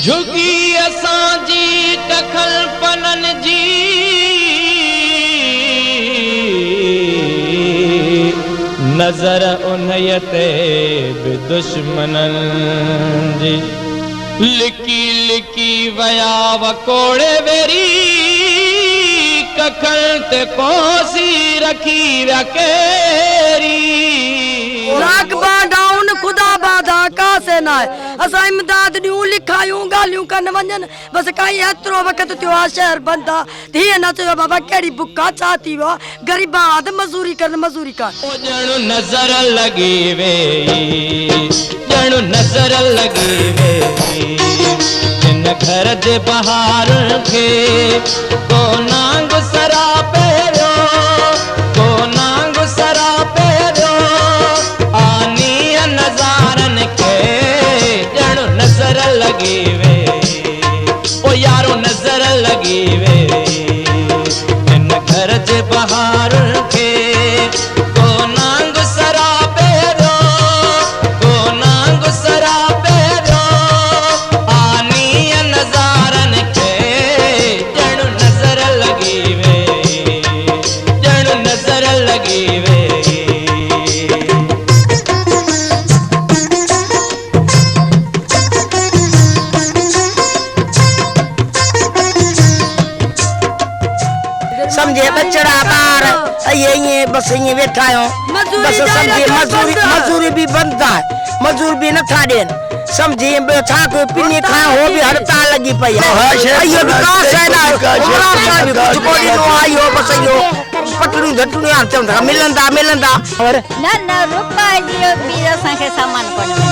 झुगी असांजी टखल पनन जी नजर उन्हयते बि दुश्मनन जी लिकी लिकी वया वकोड़े वेरी कखल ते कोसी रखी व्या केरी लाकबा डाउन खुदा बादा का से ना असा इमदाद न्यू लिखायूं गालियूं कन वजन बस काई एतरो वक्त त्यो आ शहर बंदा थी न तो बाबा केड़ी बुक्का चाहती वो गरीबा आद मजूरी कर जणु नजर लगी वे जणु नजर लगी वे इन घर दे बहार के को नांग सरा पेरो को नांग सरा पेरो आनी नजारन के जणु नजर लगी वे ओ यारो नजर लगी वे इन घर दे बहार के को नांग सरा पेरो को नांग सरा पेरो आनी नजारन के जणु नजर लगी वे जणु नजर लगी वे समझे बचड़ा बार ये बस ये बैठा हो बस समझे मजदूरी भी बनता है मजदूर भी न था देन समझे बैठा को पिन्नी खा हो भी हड़ताल लगी पई है ये विकास है ना भी कुछ कोई नो आयो बस यो पटलू झटू यार चंदा मिलंदा और न रुपा दियो बीजा संगे सामान पड़े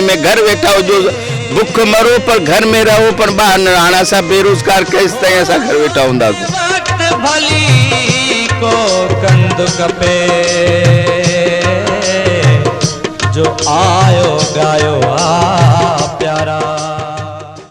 में घर बैठा हो जो भूख मरो पर घर में रहो पर बाहर न आना सा बेरोजगार किस तरह सा घर बैठा हुंदा वक्त भली को कंद कपे जो आयो गायो